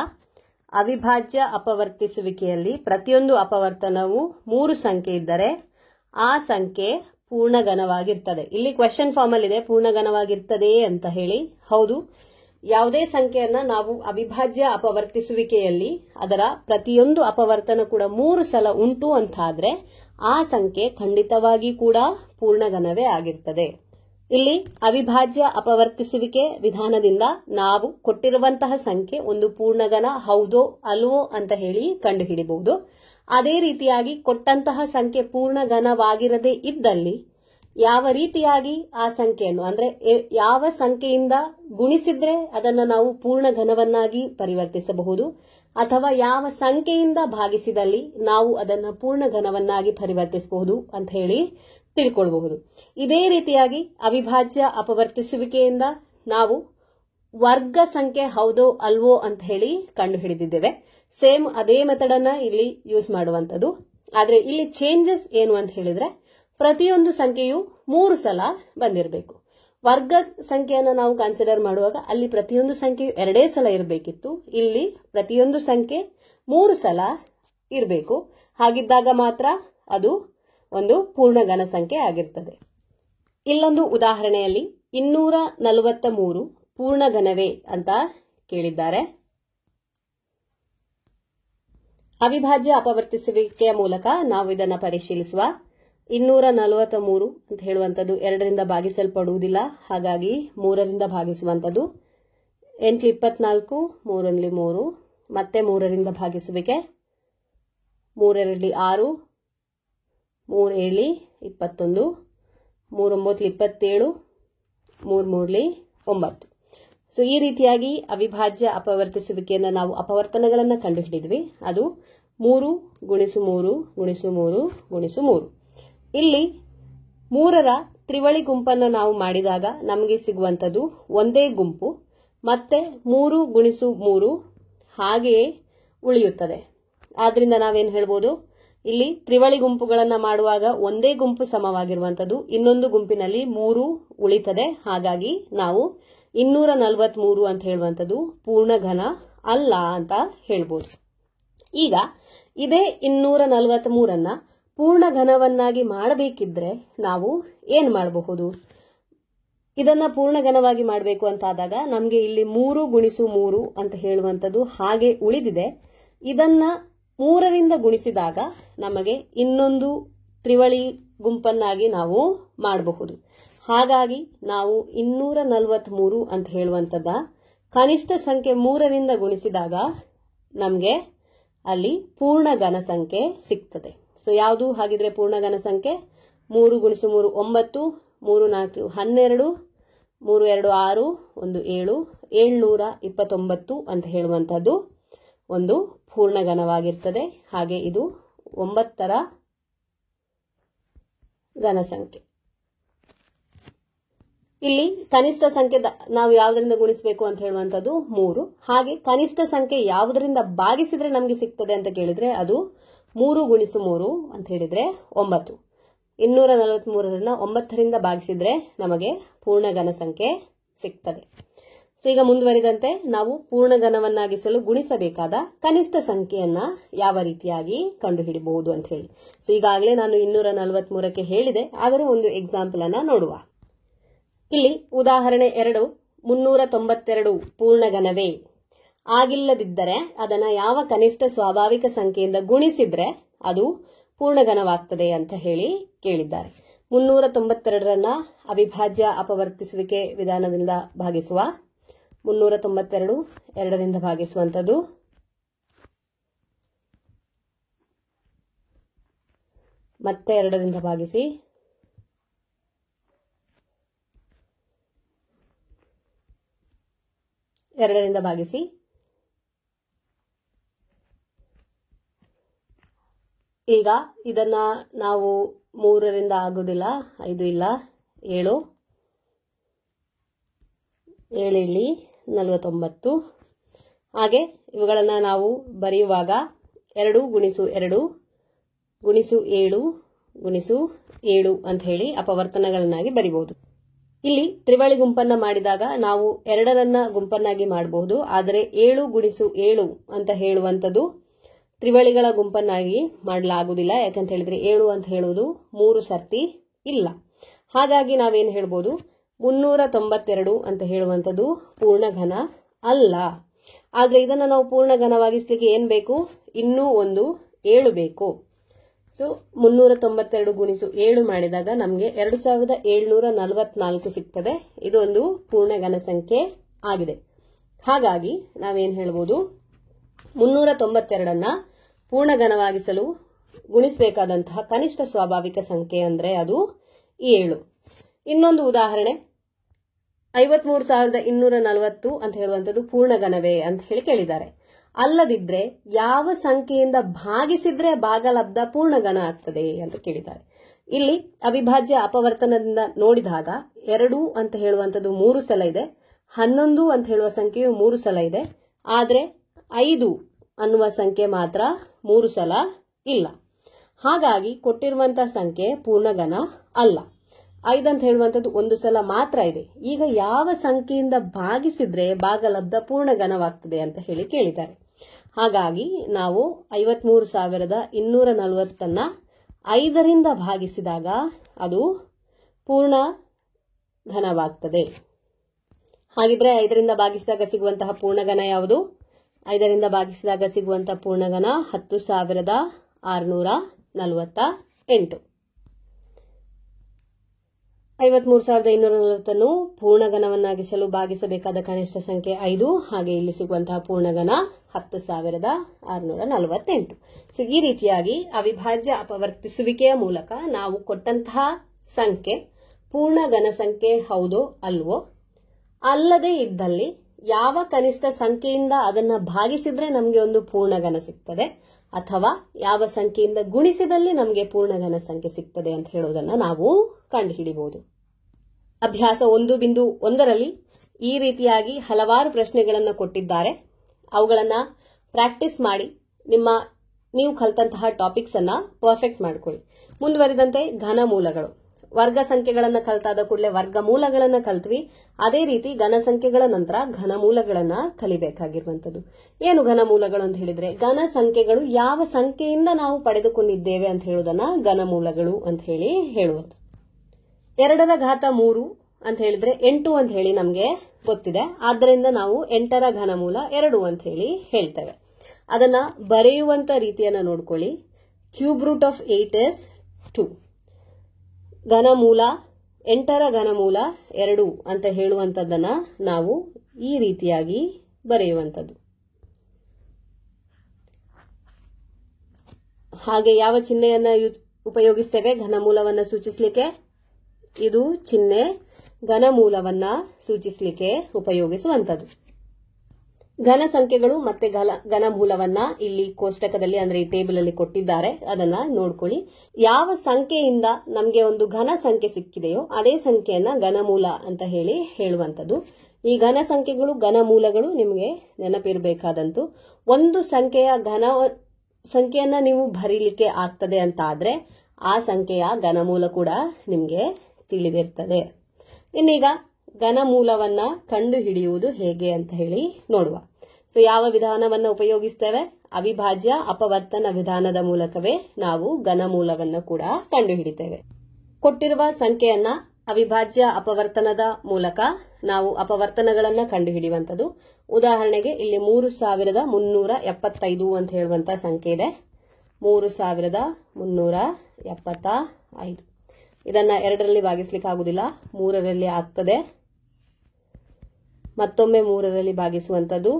ಅವಿಭಾಜ್ಯ ಅಪವರ್ತಿಸುವಿಕೆಯಲ್ಲಿ ಪ್ರತಿಯೊಂದು ಅಪವರ್ತನವು 3 ಸಂಖ್ಯೆ ಇದ್ದರೆ ಆ ಸಂಖ್ಯೆ ಪೂರ್ಣಘನವಾಗಿರ್ತದೆ. ಇಲ್ಲಿ ಕ್ವೆಶ್ಚನ್ ಫಾರ್ಮ್ ಅಲ್ಲಿ ಇದೆ ಪೂರ್ಣಘನವಾಗಿರ್ತದೆ ಅಂತ ಹೇಳಿ. ಹೌದು, ಯಾವುದೇ ಸಂಖ್ಯೆಯನ್ನ ನಾವು ಅವಿಭಾಜ್ಯ ಅಪವರ್ತಿಸುವಿಕೆಯಲ್ಲಿ ಅದರ ಪ್ರತಿಯೊಂದು ಅಪವರ್ತನ ಕೂಡ 3 ಸಲ ಉಂಟು ಅಂತಾದ್ರೆ ಆ ಸಂಖ್ಯೆ ಖಂಡಿತವಾಗಿ ಕೂಡ ಪೂರ್ಣಘನವೇ ಆಗಿರ್ತದೆ. ಇಲ್ಲಿ ಅವಿಭಾಜ್ಯ ಅಪವರ್ತಿಸುವಿಕೆ ವಿಧಾನದಿಂದ ನಾವು ಕೊಟ್ಟಿರುವಂತಹ ಸಂಖ್ಯೆ ಒಂದು ಪೂರ್ಣಘನ ಹೌದೋ ಅಲ್ವೋ ಅಂತ ಹೇಳಿ ಕಂಡುಹಿಡಿಯಬಹುದು. ಅದೇ ರೀತಿಯಾಗಿ ಕೊಟ್ಟಂತಹ ಸಂಖ್ಯೆ ಪೂರ್ಣಘನವಾಗಿರದೇ ಇದ್ದಲ್ಲಿ ಯಾವ ರೀತಿಯಾಗಿ ಆ ಸಂಖ್ಯೆಯನ್ನು ಅಂದ್ರೆ ಯಾವ ಸಂಖ್ಯೆಯಿಂದ ಗುಣಿಸಿದ್ರೆ ಅದನ್ನು ನಾವು ಪೂರ್ಣಘನವನ್ನಾಗಿ ಪರಿವರ್ತಿಸಬಹುದು ಅಥವಾ ಯಾವ ಸಂಖ್ಯೆಯಿಂದ ಭಾಗಿಸಿದಲ್ಲಿ ನಾವು ಅದನ್ನು ಪೂರ್ಣಘನವನ್ನಾಗಿ ಪರಿವರ್ತಿಸಬಹುದು ಅಂತ ಹೇಳಿ ತಿಳ್ಕೊಳ್ಬಹುದು. ಇದೇ ರೀತಿಯಾಗಿ ಅವಿಭಾಜ್ಯ ಅಪವರ್ತಿಸುವಿಕೆಯಿಂದ ನಾವು ವರ್ಗ ಸಂಖ್ಯೆ ಹೌದೋ ಅಲ್ವೋ ಅಂತ ಹೇಳಿ ಕಂಡುಹಿಡಿದಿದ್ದೇವೆ. ಸೇಮ್ ಅದೇ ಮೆಥಡ್ ಅನ್ನ ಇಲ್ಲಿ ಯೂಸ್ ಮಾಡುವಂತದ್ದು. ಆದ್ರೆ ಇಲ್ಲಿ ಚೇಂಜಸ್ ಏನು ಅಂತ ಹೇಳಿದ್ರೆ ಪ್ರತಿಯೊಂದು ಸಂಖ್ಯೆಯು 3 ಸಲ ಬಂದಿರಬೇಕು. ವರ್ಗ ಸಂಖ್ಯೆಯನ್ನು ನಾವು ಕನ್ಸಿಡರ್ ಮಾಡುವಾಗ ಅಲ್ಲಿ ಪ್ರತಿಯೊಂದು ಸಂಖ್ಯೆಯು 2 ಸಲ ಇರಬೇಕಿತ್ತು. ಇಲ್ಲಿ ಪ್ರತಿಯೊಂದು ಸಂಖ್ಯೆ 3 ಸಲ ಇರಬೇಕು. ಹಾಗಿದ್ದಾಗ ಮಾತ್ರ ಅದು ಒಂದು ಪೂರ್ಣಘನ ಸಂಖ್ಯೆ ಆಗಿರ್ತದೆ. ಇಲ್ಲೊಂದು ಉದಾಹರಣೆಯಲ್ಲಿ 243 ಪೂರ್ಣಘನವೇ ಅಂತ ಕೇಳಿದ್ದಾರೆ. ಅವಿಭಾಜ್ಯ ಅಪವರ್ತಿಸುವಿಕೆಯ ಮೂಲಕ ನಾವು ಇದನ್ನ ಪರಿಶೀಲಿಸುವ. 243 ಅಂತ ಹೇಳುವಂಥದ್ದು 2ರಿಂದ ಭಾಗಿಸಲ್ಪಡುವುದಿಲ್ಲ, ಹಾಗಾಗಿ 3ರಿಂದ ಭಾಗಿಸುವಂಥದ್ದು. 8 24, 3 3, ಮತ್ತೆ 3ರಿಂದ ಭಾಗಿಸುವಿಕೆ. 3 2 6, 3 7 21, 3 9 27, 3 3 9. ಸೊ ಈ ರೀತಿಯಾಗಿ ಅವಿಭಾಜ್ಯ ಅಪವರ್ತಿಸುವಿಕೆಯನ್ನು ನಾವು ಅಪವರ್ತನಗಳನ್ನು ಕಂಡುಹಿಡಿದ್ವಿ. ಅದು 3 × 3 × 3 × 3. ಇಲ್ಲಿ 3ರ ತ್ರಿವಳಿ ಗುಂಪನ್ನು ನಾವು ಮಾಡಿದಾಗ ನಮಗೆ ಸಿಗುವಂಥದ್ದು ಒಂದೇ ಗುಂಪು, ಮತ್ತೆ 3 × 3 ಹಾಗೆಯೇ ಉಳಿಯುತ್ತದೆ. ಆದ್ರಿಂದ ನಾವೇನು ಹೇಳ್ಬೋದು, ಇಲ್ಲಿ ತ್ರಿವಳಿ ಗುಂಪುಗಳನ್ನು ಮಾಡುವಾಗ ಒಂದೇ ಗುಂಪು ಸಮವಾಗಿರುವಂಥದ್ದು, ಇನ್ನೊಂದು ಗುಂಪಿನಲ್ಲಿ 3 ಉಳಿತದೆ. ಹಾಗಾಗಿ ನಾವು 243 ಅಂತ ಹೇಳುವಂಥದ್ದು ಪೂರ್ಣಘನ ಅಲ್ಲ ಅಂತ ಹೇಳ್ಬೋದು. ಈಗ ಇದೇ 243 ಪೂರ್ಣಘನವನ್ನಾಗಿ ಮಾಡಬೇಕಿದ್ರೆ ನಾವು ಏನ್ ಮಾಡಬಹುದು? ಇದನ್ನ ಪೂರ್ಣಘನವಾಗಿ ಮಾಡಬೇಕು ಅಂತಾದಾಗ ನಮಗೆ ಇಲ್ಲಿ 3 × 3 ಅಂತ ಹೇಳುವಂಥದ್ದು ಹಾಗೆ ಉಳಿದಿದೆ. ಇದನ್ನ 3ರಿಂದ ಗುಣಿಸಿದಾಗ ನಮಗೆ ಇನ್ನೊಂದು ತ್ರಿವಳಿ ಗುಂಪನ್ನಾಗಿ ನಾವು ಮಾಡಬಹುದು. ಹಾಗಾಗಿ ನಾವು 243 ಅಂತ ಹೇಳುವಂಥದ್ದ ಕನಿಷ್ಠ ಸಂಖ್ಯೆ 3ರಿಂದ ಗುಣಿಸಿದಾಗ ನಮಗೆ ಅಲ್ಲಿ ಪೂರ್ಣಘನ ಸಂಖ್ಯೆ ಸಿಗ್ತದೆ. ಸೊ ಯಾವುದು ಹಾಗಿದ್ರೆ ಪೂರ್ಣಘನ ಸಂಖ್ಯೆ? 3 × 3 9, 3 4 12, 3 2 6, 1 7, 729 ಅಂತ ಹೇಳುವಂಥದ್ದು ಒಂದು ಪೂರ್ಣಘನವಾಗಿರ್ತದೆ. ಹಾಗೆ ಇದು 9ರ ಘನ ಸಂಖ್ಯೆ. ಇಲ್ಲಿ ಕನಿಷ್ಠ ಸಂಖ್ಯೆ ನಾವು ಯಾವುದರಿಂದ ಗುಣಿಸಬೇಕು ಅಂತ ಹೇಳುವಂಥದ್ದು 3. ಹಾಗೆ ಕನಿಷ್ಠ ಸಂಖ್ಯೆ ಯಾವುದರಿಂದ ಭಾಗಿಸಿದ್ರೆ ನಮಗೆ ಸಿಗ್ತದೆ ಅಂತ ಕೇಳಿದ್ರೆ ಅದು 3 × 3 ಅಂತ ಹೇಳಿದ್ರೆ 9. 243ರನ್ನ 9ರಿಂದ ಭಾಗಿಸಿದ್ರೆ ನಮಗೆ ಪೂರ್ಣಘನ ಸಂಖ್ಯೆ ಸಿಗ್ತದೆ. ಸೊ ಈಗ ಮುಂದುವರಿದಂತೆ ನಾವು ಪೂರ್ಣಘನವನ್ನಾಗಿಸಲು ಗುಣಿಸಬೇಕಾದ ಕನಿಷ್ಠ ಸಂಖ್ಯೆಯನ್ನ ಯಾವ ರೀತಿಯಾಗಿ ಕಂಡುಹಿಡಿಯಬಹುದು ಅಂತ ಹೇಳಿ. ಸೊ ಈಗಾಗಲೇ ನಾನು 243ಕ್ಕೆ ಹೇಳಿದೆ, ಆದರೆ ಒಂದು ಎಕ್ಸಾಂಪಲ್ ಅನ್ನ ನೋಡುವ. ಇಲ್ಲಿ ಉದಾಹರಣೆ 2, 392 ಪೂರ್ಣಘನವೇ ಆಗಿಲ್ಲದಿದ್ದರೆ ಅದನ್ನ ಯಾವ ಕನಿಷ್ಠ ಸ್ವಾಭಾವಿಕ ಸಂಖ್ಯೆಯಿಂದ ಗುಣಿಸಿದ್ರೆ ಅದು ಪೂರ್ಣಘನವಾಗ್ತದೆ ಅಂತ ಹೇಳಿ ಕೇಳಿದ್ದಾರೆ. 392ರನ್ನ ಅವಿಭಾಜ್ಯ ಅಪವರ್ತಿಸುವಿಕೆ ವಿಧಾನದಿಂದ ಭಾಗಿಸುವ. 392 2ರಿಂದ ಭಾಗಿಸುವಂಥದ್ದು. ಮತ್ತೆ 2ರಿಂದ ಭಾಗಿಸಿ. ಎರಡರಿಂದ ಭಾಗಿಸಿ. ಈಗ ಇದನ್ನ ನಾವು 3ರಿಂದ ಆಗುದಿಲ್ಲ, 5 ಇಲ್ಲ, 7 ಇಲ್ಲಿ 49. ಹಾಗೆ ಇವುಗಳನ್ನ ನಾವು ಬರೆಯುವಾಗ 2 × 2 × 7 × 7 ಅಂತ ಹೇಳಿ ಅಪವರ್ತನಗಳನ್ನಾಗಿ ಬರೀಬಹುದು. ಇಲ್ಲಿ ತ್ರಿವಳಿ ಗುಂಪನ್ನ ಮಾಡಿದಾಗ ನಾವು 2ರನ್ನ ಗುಂಪನ್ನಾಗಿ ಮಾಡಬಹುದು. ಆದರೆ 7 × 7 ಅಂತ ಹೇಳುವಂಥದ್ದು ತ್ರಿವಳಿಗಳ ಗುಂಪನ್ನಾಗಿ ಮಾಡಲಾಗುವುದಿಲ್ಲ. ಯಾಕಂತ ಹೇಳಿದ್ರೆ 7 ಅಂತ ಹೇಳುವುದು 3 ಸರ್ತಿ ಇಲ್ಲ. ಹಾಗಾಗಿ ನಾವೇನು ಹೇಳ್ಬೋದು, 392 ಅಂತ ಹೇಳುವಂಥದ್ದು ಪೂರ್ಣಘನ ಅಲ್ಲ. ಆದ್ರೆ ಇದನ್ನ ನಾವು ಪೂರ್ಣಘನವಾಗಿಸ್ಲಿಕ್ಕೆ ಏನ್ ಬೇಕು? ಇನ್ನೂ ಒಂದು 7 ಬೇಕು. ಸೊ 392 ಗುಣಿಸು 7 ಮಾಡಿದಾಗ ನಮಗೆ 2744 ಸಿಗ್ತದೆ. ಇದೊಂದು ಪೂರ್ಣ ಘನ ಸಂಖ್ಯೆ ಆಗಿದೆ. ಹಾಗಾಗಿ ನಾವೇನ್ ಹೇಳ್ಬೋದು, 392 ಪೂರ್ಣ ಘನವಾಗಿಸಲು ಗುಣಿಸಬೇಕಾದಂತಹ ಕನಿಷ್ಠ ಸ್ವಾಭಾವಿಕ ಸಂಖ್ಯೆ ಅಂದ್ರೆ ಅದು 7. ಇನ್ನೊಂದು ಉದಾಹರಣೆ, 53,240 ಅಂತ ಹೇಳುವಂಥದ್ದು ಪೂರ್ಣ ಘನವೇ ಅಂತ ಹೇಳಿ ಕೇಳಿದ್ದಾರೆ. ಅಲ್ಲದಿದ್ರೆ ಯಾವ ಸಂಖ್ಯೆಯಿಂದ ಭಾಗಿಸಿದ್ರೆ ಭಾಗಲಬ್ಧ ಪೂರ್ಣ ಘನ ಆಗ್ತದೆ ಅಂತ ಕೇಳಿದ್ದಾರೆ. ಇಲ್ಲಿ ಅವಿಭಾಜ್ಯ ಅಪವರ್ತನದಿಂದ ನೋಡಿದಾಗ 2 ಅಂತ ಹೇಳುವಂಥದ್ದು 3 ಸಲ ಇದೆ, 11 ಅಂತ ಹೇಳುವ ಸಂಖ್ಯೆಯು 3 ಸಲ ಇದೆ. ಆದ್ರೆ 5 ಅನ್ನುವ ಸಂಖ್ಯೆ ಮಾತ್ರ 3 ಸಲ ಇಲ್ಲ. ಹಾಗಾಗಿ ಕೊಟ್ಟಿರುವಂತಹ ಸಂಖ್ಯೆ ಪೂರ್ಣ ಘನ ಅಲ್ಲ. 5 ಅಂತ ಹೇಳುವಂಥದ್ದು 1 ಸಲ ಮಾತ್ರ ಇದೆ. ಈಗ ಯಾವ ಸಂಖ್ಯೆಯಿಂದ ಭಾಗಿಸಿದ್ರೆ ಭಾಗಲಬ್ಧ ಪೂರ್ಣ ಘನವಾಗ್ತದೆ ಅಂತ ಹೇಳಿ ಕೇಳಿದ್ದಾರೆ. ಹಾಗಾಗಿ ನಾವು 53,240 5ರಿಂದ ಭಾಗಿಸಿದಾಗ ಅದು ಪೂರ್ಣ ಘನವಾಗ್ತದೆ. ಹಾಗಿದ್ರೆ 5ರಿಂದ ಭಾಗಿಸಿದಾಗ ಸಿಗುವಂತಹ ಪೂರ್ಣಘನ ಯಾವುದು? 5ರಿಂದ ಭಾಗಿಸಿದಾಗ ಸಿಗುವಂತಹ ಪೂರ್ಣಘನ 10,648. 53,240 ಪೂರ್ಣಘನವನ್ನಾಗಿಸಲು ಭಾಗಿಸಬೇಕಾದ ಕನಿಷ್ಠ ಸಂಖ್ಯೆ 5. ಹಾಗೆ ಇಲ್ಲಿ ಸಿಗುವಂತಹ ಪೂರ್ಣಘನ 10,648. ಸೊ ಈ ರೀತಿಯಾಗಿ ಅವಿಭಾಜ್ಯ ಅಪವರ್ತಿಸುವಿಕೆಯ ಮೂಲಕ ನಾವು ಕೊಟ್ಟಂತಹ ಸಂಖ್ಯೆ ಪೂರ್ಣ ಘನ ಸಂಖ್ಯೆ ಹೌದೋ ಅಲ್ವೋ, ಅಲ್ಲದೆ ಇದ್ದಲ್ಲಿ ಯಾವ ಕನಿಷ್ಠ ಸಂಖ್ಯೆಯಿಂದ ಅದನ್ನ ಭಾಗಿಸಿದ್ರೆ ನಮಗೆ ಒಂದು ಪೂರ್ಣಘನ ಸಿಗ್ತದೆ, ಅಥವಾ ಯಾವ ಸಂಖ್ಯೆಯಿಂದ ಗುಣಿಸಿದಲ್ಲಿ ನಮಗೆ ಪೂರ್ಣಘನ ಸಂಖ್ಯೆ ಸಿಗ್ತದೆ ಅಂತ ಹೇಳೋದನ್ನ ನಾವು ಕಂಡುಹಿಡಿಯಬಹುದು. ಅಭ್ಯಾಸ 1.1ರಲ್ಲಿ ಈ ರೀತಿಯಾಗಿ ಹಲವಾರು ಪ್ರಶ್ನೆಗಳನ್ನು ಕೊಟ್ಟಿದ್ದಾರೆ. ಅವುಗಳನ್ನ ಪ್ರಾಕ್ಟೀಸ್ ಮಾಡಿ ನೀವು ಕಲಿತಂತಹ ಟಾಪಿಕ್ಸ್ ಅನ್ನ ಪರ್ಫೆಕ್ಟ್ ಮಾಡ್ಕೊಳ್ಳಿ. ಮುಂದುವರಿದಂತೆ ಘನ ಮೂಲಗಳು, ವರ್ಗ ಸಂಖ್ಯೆಗಳನ್ನ ಕಲಿತಾದ ಕೂಡಲೇ ವರ್ಗ ಮೂಲಗಳನ್ನ ಕಲ್ತ್ವಿ. ಅದೇ ರೀತಿ ಘನ ಸಂಖ್ಯೆಗಳ ನಂತರ ಘನ ಮೂಲಗಳನ್ನ ಕಲಿಬೇಕಾಗಿರುವಂತದ್ದು. ಏನು ಘನ ಮೂಲಗಳು ಅಂತ ಹೇಳಿದ್ರೆ, ಘನ ಸಂಖ್ಯೆಗಳು ಯಾವ ಸಂಖ್ಯೆಯಿಂದ ನಾವು ಪಡೆದುಕೊಂಡಿದ್ದೇವೆ ಅಂತ ಹೇಳುವುದನ್ನ ಘನ ಮೂಲಗಳು ಅಂತ ಹೇಳಿ ಹೇಳುವುದು. 2⁻3 ಅಂತ ಹೇಳಿದ್ರೆ 8 ಅಂತ ಹೇಳಿ ನಮ್ಗೆ ಗೊತ್ತಿದೆ. ಆದ್ದರಿಂದ ನಾವು 8ರ ಘನಮೂಲ 2 ಅಂತ ಹೇಳಿ ಹೇಳ್ತೇವೆ. ಅದನ್ನ ಬರೆಯುವಂತ ರೀತಿಯನ್ನ ನೋಡ್ಕೊಳ್ಳಿ. Cube root of 8 is 2. ಘನಮೂಲ 8ರ ಘನಮೂಲ 2 ಅಂತ ಹೇಳುವಂತದ್ದನ್ನ ನಾವು ಈ ರೀತಿಯಾಗಿ ಬರೆಯುವಂತದ್ದು. ಹಾಗೆ ಯಾವ ಚಿಹ್ನೆಯನ್ನ ಉಪಯೋಗಿಸ್ತೇವೆ ಘನಮೂಲವನ್ನ ಸೂಚಿಸಲಿಕ್ಕೆ? ಇದು ಚಿಹ್ನೆ ಘನಮೂಲವನ್ನ ಸೂಚಿಸಲಿಕ್ಕೆ ಉಪಯೋಗಿಸುವಂತದ್ದು. ಘನ ಸಂಖ್ಯೆಗಳು ಮತ್ತೆ ಘನಮೂಲವನ್ನ ಇಲ್ಲಿ ಕೋಷ್ಟಕದಲ್ಲಿ ಅಂದ್ರೆ ಈ ಟೇಬಲ್ ಅಲ್ಲಿ ಕೊಟ್ಟಿದ್ದಾರೆ, ಅದನ್ನ ನೋಡ್ಕೊಳ್ಳಿ. ಯಾವ ಸಂಖ್ಯೆಯಿಂದ ನಮಗೆ ಒಂದು ಘನ ಸಂಖ್ಯೆ ಸಿಕ್ಕಿದೆಯೋ ಅದೇ ಸಂಖ್ಯೆಯನ್ನ ಘನಮೂಲ ಅಂತ ಹೇಳಿ ಹೇಳುವಂತದ್ದು. ಈ ಘನ ಸಂಖ್ಯೆಗಳು ಘನಮೂಲಗಳು ನಿಮಗೆ ನೆನಪಿರಬೇಕಾದಂತೂ, ಒಂದು ಸಂಖ್ಯೆಯನ್ನ ನೀವು ಬರೀಲಿಕ್ಕೆ ಆಗ್ತದೆ ಅಂತ ಆದ್ರೆ ಆ ಸಂಖ್ಯೆಯ ಘನಮೂಲ ಕೂಡ ನಿಮಗೆ ತಿಳಿದಿರ್ತದೆ. ಇನ್ನೀಗ ಘನಮೂಲವನ್ನ ಕಂಡು ಹಿಡಿಯುವುದು ಹೇಗೆ ಅಂತ ಹೇಳಿ ನೋಡುವ. ಸೊ ಯಾವ ವಿಧಾನವನ್ನ ಉಪಯೋಗಿಸ್ತೇವೆ? ಅವಿಭಾಜ್ಯ ಅಪವರ್ತನ ವಿಧಾನದ ಮೂಲಕವೇ ನಾವು ಘನಮೂಲವನ್ನ ಕೂಡ ಕಂಡು ಹಿಡಿತೇವೆ. ಕೊಟ್ಟಿರುವ ಸಂಖ್ಯೆಯನ್ನ ಅವಿಭಾಜ್ಯ ಅಪವರ್ತನದ ಮೂಲಕ ನಾವು ಅಪವರ್ತನಗಳನ್ನ ಕಂಡು ಹಿಡಿಯುವಂತದ್ದು. ಉದಾಹರಣೆಗೆ ಇಲ್ಲಿ 3,375 ಅಂತ ಹೇಳುವಂತ ಸಂಖ್ಯೆ ಇದೆ. 3,375 ಇದನ್ನ 2ರಲ್ಲಿ ಭಾಗಿಸ್ಲಿಕ್ಕೆ ಆಗುದಿಲ್ಲ, 3ರಲ್ಲಿ ಆಗ್ತದೆ. ಮತ್ತೊಮ್ಮೆ 3ರಲ್ಲಿ ಭಾಗಿಸುವಂತದ್ದು.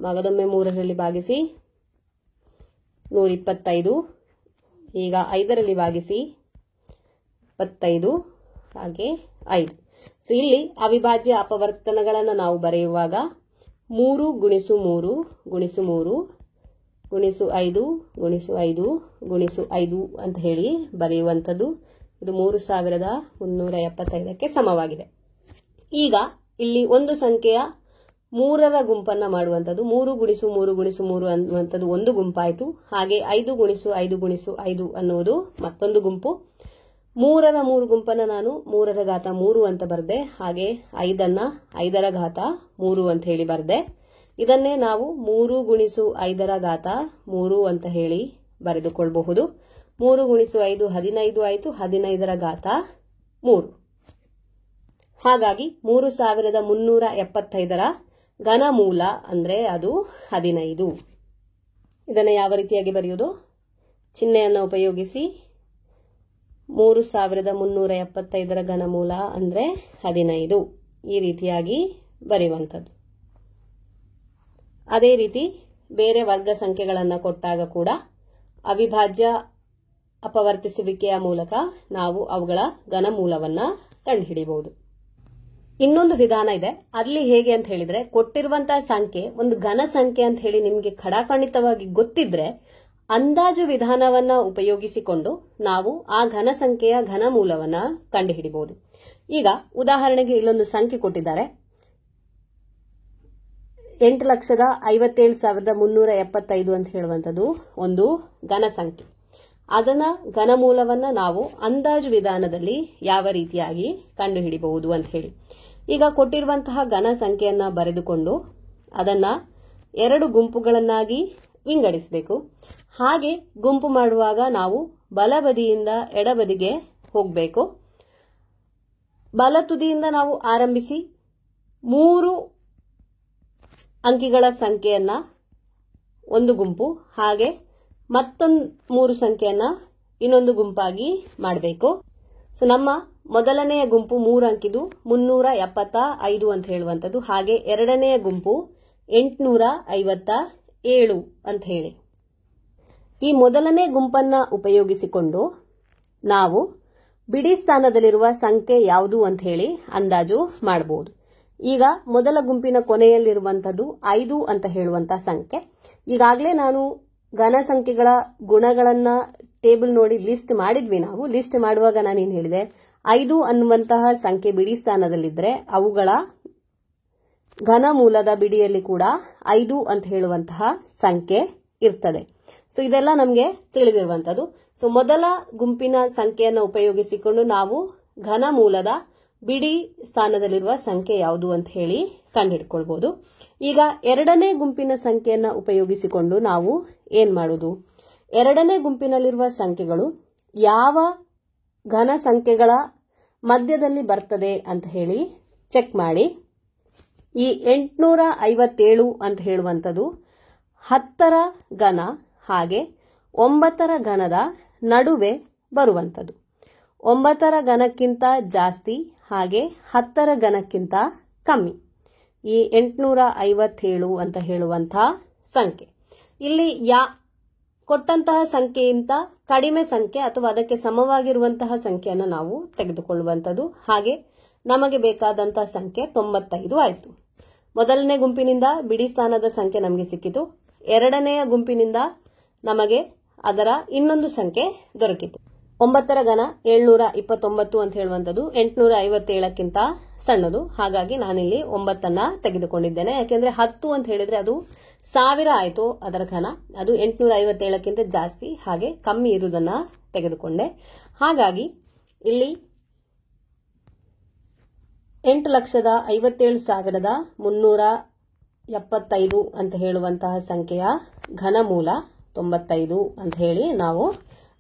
ಮಗದೊಮ್ಮೆ 3ರಲ್ಲಿ ಭಾಗಿಸಿ 125. ಈಗ 5ರಲ್ಲಿ ಭಾಗಿಸಿ 25 ಹಾಗೆ 5. ಸೊ ಇಲ್ಲಿ ಅವಿಭಾಜ್ಯ ಅಪವರ್ತನಗಳನ್ನು ನಾವು ಬರೆಯುವಾಗ 3 ಗುಣಿಸು 3 ಗುಣಿಸು 3 ಗುಣಿಸು 5 ಗುಣಿಸು 5 ಗುಣಿಸು 5 ಅಂತ ಹೇಳಿ ಬರೆಯುವಂಥದ್ದು. ಇದು 3,375ಕ್ಕೆ ಸಮವಾಗಿದೆ. ಈಗ ಇಲ್ಲಿ ಒಂದು ಸಂಖ್ಯೆಯ 3ರ ಗುಂಪನ್ನ ಮಾಡುವಂಥದ್ದು. 3 ಗುಣಿಸು 3 ಗುಣಿಸು 3 ಅನ್ನುವಂಥದ್ದು ಒಂದು ಗುಂಪಾಯಿತು. ಹಾಗೆ 5 ಗುಣಿಸು 5 ಗುಣಿಸು 5 ಅನ್ನುವುದು ಮತ್ತೊಂದು ಗುಂಪು. 3ರ 3 ಗುಂಪನ್ನ ನಾನು 3ರ ಘಾತ 3 ಅಂತ ಬರೆದೆ. ಹಾಗೆ 5ಅನ್ನ 5ರ ಘಾತ 3 ಅಂತ ಹೇಳಿ ಬರೆದೆ. ಇದನ್ನೇ ನಾವು 3 ಗುಣಿಸು 5ರ ಘಾತ 3 ಅಂತ ಹೇಳಿ ಬರೆದುಕೊಳ್ಳಬಹುದು. 3 ಗುಣಿಸು 5 15 ಆಯಿತು. 15ರ ಘಾತ 3. ಹಾಗಾಗಿ 3375ರ ಘನಮೂಲ ಅಂದ್ರೆ ಅದು 15. ಇದನ್ನು ಯಾವ ರೀತಿಯಾಗಿ ಬರೆಯುವುದು? ಚಿಹ್ನೆಯನ್ನು ಉಪಯೋಗಿಸಿ 3375ರ ಘನಮೂಲ ಅಂದ್ರೆ 15 ಈ ರೀತಿಯಾಗಿ ಬರೆಯುವಂಥದ್ದು. ಅದೇ ರೀತಿ ಬೇರೆ ವರ್ಗ ಸಂಖ್ಯೆಗಳನ್ನು ಕೊಟ್ಟಾಗ ಕೂಡ ಅವಿಭಾಜ್ಯ ಅಪವರ್ತಿಸುವಿಕೆಯ ಮೂಲಕ ನಾವು ಅವುಗಳ ಘನಮೂಲವನ್ನ ಕಂಡುಹಿಡಿಯಬಹುದು. ಇನ್ನೊಂದು ವಿಧಾನ ಇದೆ. ಅಲ್ಲಿ ಹೇಗೆ ಅಂತ ಹೇಳಿದ್ರೆ, ಕೊಟ್ಟಿರುವಂತಹ ಸಂಖ್ಯೆ ಒಂದು ಘನ ಸಂಖ್ಯೆ ಅಂತ ಹೇಳಿ ನಿಮಗೆ ಖಡಾಖಂಡಿತವಾಗಿ ಗೊತ್ತಿದ್ರೆ ಅಂದಾಜು ವಿಧಾನವನ್ನ ಉಪಯೋಗಿಸಿಕೊಂಡು ನಾವು ಆ ಘನ ಸಂಖ್ಯೆಯ ಘನಮೂಲವನ್ನ ಕಂಡುಹಿಡಿಯಬಹುದು. ಈಗ ಉದಾಹರಣೆಗೆ ಇಲ್ಲೊಂದು ಸಂಖ್ಯೆ ಕೊಟ್ಟಿದ್ದಾರೆ, 8,57,375 ಅಂತ ಹೇಳುವಂಥದ್ದು ಒಂದು ಘನ ಸಂಖ್ಯೆ. ಅದನ್ನ ಘನಮೂಲವನ್ನ ನಾವು ಅಂದಾಜು ವಿಧಾನದಲ್ಲಿ ಯಾವ ರೀತಿಯಾಗಿ ಕಂಡುಹಿಡಿಯಬಹುದು ಅಂತ ಹೇಳಿ. ಈಗ ಕೊಟ್ಟಿರುವಂತಹ ಘನ ಸಂಖ್ಯೆಯನ್ನ ಬರೆದುಕೊಂಡು ಅದನ್ನ 2 ಗುಂಪುಗಳನ್ನಾಗಿ ವಿಂಗಡಿಸಬೇಕು. ಹಾಗೆ ಗುಂಪು ಮಾಡುವಾಗ ನಾವು ಬಲಬದಿಯಿಂದ ಎಡಬದಿಗೆ ಹೋಗಬೇಕು. ಬಲ ತುದಿಯಿಂದ ನಾವು ಆರಂಭಿಸಿ 3 ಅಂಕಿಗಳ ಸಂಖ್ಯೆಯನ್ನ ಒಂದು ಗುಂಪು, ಹಾಗೆ ಮತ್ತೊಂದು 3 ಸಂಖ್ಯೆಯನ್ನ ಇನ್ನೊಂದು ಗುಂಪಾಗಿ ಮಾಡಬೇಕು. ಸೊ ನಮ್ಮ ಮೊದಲನೆಯ ಗುಂಪು 3 ಅಂಕಿದು 375 ಅಂತ ಹೇಳುವಂಥದ್ದು, ಹಾಗೆ ಎರಡನೆಯ ಗುಂಪು 857 ಅಂತ ಹೇಳಿ. ಈ ಮೊದಲನೇ ಗುಂಪನ್ನ ಉಪಯೋಗಿಸಿಕೊಂಡು ನಾವು ಬಿಡಿ ಸ್ಥಾನದಲ್ಲಿರುವ ಸಂಖ್ಯೆ ಯಾವುದು ಅಂತ ಹೇಳಿ ಅಂದಾಜು ಮಾಡಬಹುದು. ಈಗ ಮೊದಲ ಗುಂಪಿನ ಕೊನೆಯಲ್ಲಿರುವಂತದ್ದು 5 ಅಂತ ಹೇಳುವಂತಹ ಸಂಖ್ಯೆ. ಈಗಾಗಲೇ ನಾನು ಘನ ಸಂಖ್ಯೆಗಳ ಗುಣಗಳನ್ನ ಟೇಬಲ್ ನೋಡಿ ಲಿಸ್ಟ್ ಮಾಡಿದ್ವಿ. ನಾವು ಲಿಸ್ಟ್ ಮಾಡುವಾಗ ನಾನೇನು ಹೇಳಿದೆ, 5 ಅನ್ನುವಂತಹ ಸಂಖ್ಯೆ ಬಿಡಿ ಸ್ಥಾನದಲ್ಲಿದ್ರೆ ಅವುಗಳ ಘನಮೂಲದ ಬಿಡಿಯಲ್ಲಿ ಕೂಡ 5 ಅಂತ ಹೇಳುವಂತಹ ಸಂಖ್ಯೆ ಇರ್ತದೆ. ಸೊ ಇದೆಲ್ಲ ನಮಗೆ ತಿಳಿದಿರುವಂತದ್ದು. ಸೊ ಮೊದಲ ಗುಂಪಿನ ಸಂಖ್ಯೆಯನ್ನು ಉಪಯೋಗಿಸಿಕೊಂಡು ನಾವು ಘನಮೂಲದ ಬಿಡಿ ಸ್ಥಾನದಲ್ಲಿರುವ ಸಂಖ್ಯೆ ಯಾವುದು ಅಂತ ಹೇಳಿ ಕಂಡುಹಿಡ್ಕೊಳ್ಬಹುದು. ಈಗ ಎರಡನೇ ಗುಂಪಿನ ಸಂಖ್ಯೆಯನ್ನ ಉಪಯೋಗಿಸಿಕೊಂಡು ನಾವು ಏನ್ ಮಾಡುದು? ಎರಡನೇ ಗುಂಪಿನಲ್ಲಿರುವ ಸಂಖ್ಯೆಗಳು ಯಾವ ಘನ ಸಂಖ್ಯೆಗಳ ಮಧ್ಯದಲ್ಲಿ ಬರ್ತದೆ ಅಂತ ಹೇಳಿ ಚೆಕ್ ಮಾಡಿ. ಈ 857 ಅಂತ ಹೇಳುವಂಥದ್ದು 10ರ ಘನ ಹಾಗೆ 9ರ ಘನದ ನಡುವೆ ಬರುವಂಥದ್ದು. 9ರ ಘನಕ್ಕಿಂತ ಜಾಸ್ತಿ ಹಾಗೆ 10ರ ಘನಕ್ಕಿಂತ ಕಮ್ಮಿ ಈ 857 ಅಂತ ಹೇಳುವಂತಹ ಸಂಖ್ಯೆ. ಇಲ್ಲಿ ಕೊಟ್ಟಂತಹ ಸಂಖ್ಯೆಯಿಂದ ಕಡಿಮೆ ಸಂಖ್ಯೆ ಅಥವಾ ಅದಕ್ಕೆ ಸಮವಾಗಿರುವಂತಹ ಸಂಖ್ಯೆಯನ್ನು ನಾವು ತೆಗೆದುಕೊಳ್ಳುವಂಥದ್ದು. ಹಾಗೆ ನಮಗೆ ಬೇಕಾದಂತಹ ಸಂಖ್ಯೆ 95 ಆಯಿತು. ಮೊದಲನೇ ಗುಂಪಿನಿಂದ ಬಿಡಿ ಸ್ಥಾನದ ಸಂಖ್ಯೆ ನಮಗೆ ಸಿಕ್ಕಿತು. ಎರಡನೆಯ ಗುಂಪಿನಿಂದ ನಮಗೆ ಅದರ ಇನ್ನೊಂದು ಸಂಖ್ಯೆ ದೊರಕಿತು. 9ರ ಘನ 729 ಅಂತ ಹೇಳುವಂಥದ್ದು 857ಕ್ಕಿಂತ ಸಣ್ಣದು. ಹಾಗಾಗಿ ನಾನಿಲ್ಲಿ 9ಅನ್ನ ತೆಗೆದುಕೊಂಡಿದ್ದೇನೆ. ಯಾಕೆಂದ್ರೆ 10 ಅಂತ ಹೇಳಿದ್ರೆ ಅದು 1000 ಆಯಿತು ಅದರ ಘನ, ಅದು 857ಕ್ಕಿಂತ ಜಾಸ್ತಿ ಹಾಗೆ ಕಮ್ಮಿ ಇರುವುದನ್ನ ತೆಗೆದುಕೊಂಡೆ. ಹಾಗಾಗಿ ಇಲ್ಲಿ 8,57,375 ಅಂತ ಹೇಳುವಂತಹ ಸಂಖ್ಯೆಯ ಘನಮೂಲ 95 ಅಂತ ಹೇಳಿ ನಾವು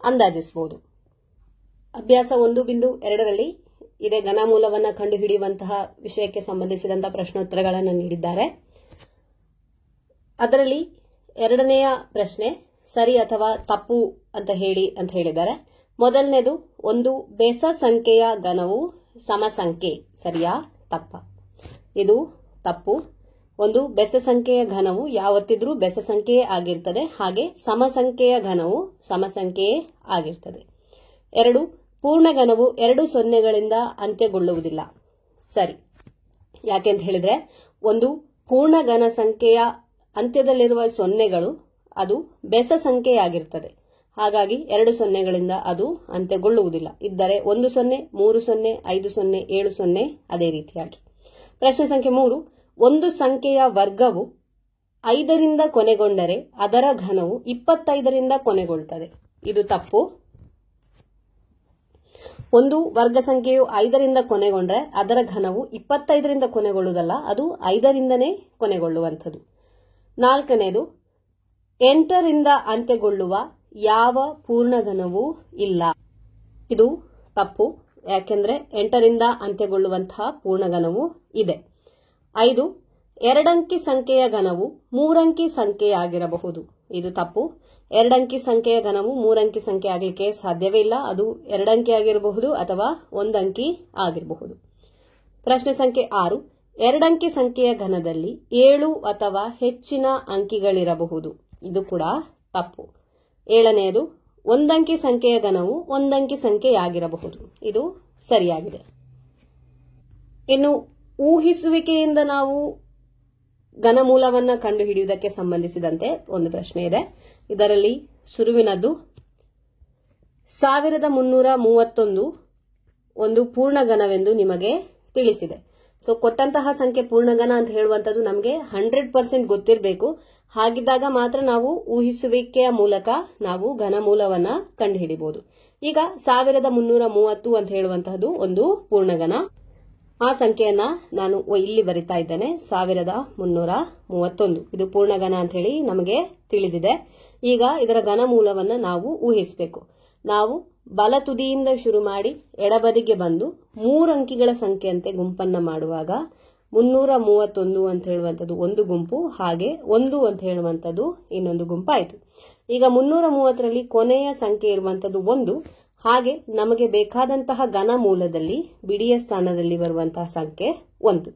ಅಂದಾಜಿಸಬಹುದು. ಅಭ್ಯಾಸ 1.2ರಲ್ಲಿ ಇದೇ ಘನಮೂಲವನ್ನು ಕಂಡುಹಿಡಿಯುವಂತಹ ವಿಷಯಕ್ಕೆ ಸಂಬಂಧಿಸಿದಂತಹ ಪ್ರಶ್ನೋತ್ತರಗಳನ್ನು ನೀಡಿದ್ದಾರೆ. ಅದರಲ್ಲಿ ಎರಡನೆಯ ಪ್ರಶ್ನೆ ಸರಿ ಅಥವಾ ತಪ್ಪು ಅಂತ ಹೇಳಿದ್ದಾರೆ. ಮೊದಲನೇದು, ಒಂದು ಬೆಸ ಸಂಖ್ಯೆಯ ಘನವು ಸಮ ಸಂಖ್ಯೆ, ಸರಿಯಾ ತಪ್ಪ? ಇದು ತಪ್ಪು. ಒಂದು ಬೆಸ ಸಂಖ್ಯೆಯ ಘನವು ಯಾವತ್ತಿದ್ರೂ ಬೆಸ ಸಂಖ್ಯೆಯೇ ಆಗಿರ್ತದೆ, ಹಾಗೆ ಸಮ ಸಂಖ್ಯೆಯ ಘನವು ಸಮ ಸಂಖ್ಯೆಯೇ ಆಗಿರ್ತದೆ. 2, ಪೂರ್ಣ ಘನವು 2 ಸೊನ್ನೆಗಳಿಂದ ಅಂತ್ಯಗೊಳ್ಳುವುದಿಲ್ಲ, ಸರಿ. ಯಾಕೆಂತ ಹೇಳಿದ್ರೆ ಒಂದು ಪೂರ್ಣ ಘನ ಸಂಖ್ಯೆಯ ಅಂತ್ಯದಲ್ಲಿರುವ ಸೊನ್ನೆಗಳು ಅದು ಬೆಸ ಸಂಖ್ಯೆಯಾಗಿರ್ತದೆ. ಹಾಗಾಗಿ 2 ಸೊನ್ನೆಗಳಿಂದ ಅದು ಅಂತ್ಯಗೊಳ್ಳುವುದಿಲ್ಲ. ಇದ್ದರೆ 1 0, 3 0, 5 0, 7 0 ಅದೇ ರೀತಿಯಾಗಿ. ಪ್ರಶ್ನೆ ಸಂಖ್ಯೆ 3, ಒಂದು ಸಂಖ್ಯೆಯ ವರ್ಗವು 5ರಿಂದ ಕೊನೆಗೊಂಡರೆ ಅದರ ಘನವು 25ರಿಂದ ಕೊನೆಗೊಳ್ಳುತ್ತದೆ. ಇದು ತಪ್ಪು. ಒಂದು ವರ್ಗ ಸಂಖ್ಯೆಯು 5ರಿಂದ ಕೊನೆಗೊಂಡ್ರೆ ಅದರ ಘನವು 25ರಿಂದ ಕೊನೆಗೊಳ್ಳುವುದಲ್ಲ, ಅದು 5ರಿಂದನೇ ಕೊನೆಗೊಳ್ಳುವಂಥದ್ದು. 4ನೇದು, 8ರಿಂದ ಅಂತ್ಯಗೊಳ್ಳುವ ಯಾವ ಪೂರ್ಣಘನವೂ ಇಲ್ಲ. ಇದು ತಪ್ಪು. ಯಾಕೆಂದ್ರೆ 8ರಿಂದ ಅಂತ್ಯಗೊಳ್ಳುವಂತಹ ಪೂರ್ಣಘನವು ಇದೆ. 5 2 ಸಂಖ್ಯೆಯ ಘನವು 3 ಸಂಖ್ಯೆಯಾಗಿರಬಹುದು. ಇದು ತಪ್ಪು. 2 ಸಂಖ್ಯೆಯ ಘನವು 3 ಸಂಖ್ಯೆ ಆಗಲಿಕ್ಕೆ ಸಾಧ್ಯವೇ ಇಲ್ಲ. ಅದು 2 ಆಗಿರಬಹುದು ಅಥವಾ 1 ಆಗಿರಬಹುದು. ಪ್ರಶ್ನೆ ಸಂಖ್ಯೆ 6 2 ಸಂಖ್ಯೆಯ ಘನದಲ್ಲಿ 7 ಅಥವಾ ಹೆಚ್ಚಿನ ಅಂಕಿಗಳಿರಬಹುದು. ಇದು ಕೂಡ ತಪ್ಪು. 7ನೇದು 1 ಸಂಖ್ಯೆಯ ಘನವು 1 ಸಂಖ್ಯೆಯಾಗಿರಬಹುದು. ಇದು ಸರಿಯಾಗಿದೆ. ಇನ್ನು ಊಹಿಸುವಿಕೆಯಿಂದ ನಾವು ಘನಮೂಲವನ್ನು ಕಂಡುಹಿಡಿಯುವುದಕ್ಕೆ ಸಂಬಂಧಿಸಿದಂತೆ ಒಂದು ಪ್ರಶ್ನೆ ಇದೆ. ಇದರಲ್ಲಿ ಶುರುವಿನದ್ದು 1331 ಒಂದು ಪೂರ್ಣಘನವೆಂದು ನಿಮಗೆ ತಿಳಿಸಿದೆ. ಸೊ ಕೊಟ್ಟಂತಹ ಸಂಖ್ಯೆ ಪೂರ್ಣಘನ ಅಂತ ಹೇಳುವಂತದ್ದು ನಮಗೆ 100% ಗೊತ್ತಿರಬೇಕು. ಹಾಗಿದ್ದಾಗ ಮಾತ್ರ ನಾವು ಊಹಿಸುವಿಕೆಯ ಮೂಲಕ ನಾವು ಘನಮೂಲವನ್ನ ಕಂಡುಹಿಡಿಬಹುದು. ಈಗ 1330 ಅಂತ ಹೇಳುವಂತಹದ್ದು ಒಂದು ಪೂರ್ಣಘನ. ಆ ಸಂಖ್ಯೆಯನ್ನ ನಾನು ಇಲ್ಲಿ ಬರಿತಾ ಇದ್ದೇನೆ. 1331 ಇದು ಪೂರ್ಣಘನ ಅಂತ ಹೇಳಿ ನಮಗೆ ತಿಳಿದಿದೆ. ಈಗ ಇದರ ಘನಮೂಲವನ್ನ ನಾವು ಊಹಿಸಬೇಕು. ನಾವು ಬಲ ತುದಿಯಿಂದ ಶುರು ಮಾಡಿ ಎಡಬದಿಗೆ ಬಂದು 3 ಅಂಕಿಗಳ ಸಂಖ್ಯೆಯಂತೆ ಗುಂಪನ್ನ ಮಾಡುವಾಗ 331 ಅಂತ ಹೇಳುವಂತದ್ದು ಒಂದು ಗುಂಪು, ಹಾಗೆ 1 ಅಂತ ಹೇಳುವಂತದ್ದು ಇನ್ನೊಂದು ಗುಂಪಾಯಿತು. ಈಗ 330ರಲ್ಲಿ ಕೊನೆಯ ಸಂಖ್ಯೆ ಇರುವಂತದ್ದು 1, ಹಾಗೆ ನಮಗೆ ಬೇಕಾದಂತಹ ಘನಮೂಲದಲ್ಲಿ ಬಿಡಿಯ ಸ್ಥಾನದಲ್ಲಿ ಬರುವಂತಹ ಸಂಖ್ಯೆ 1.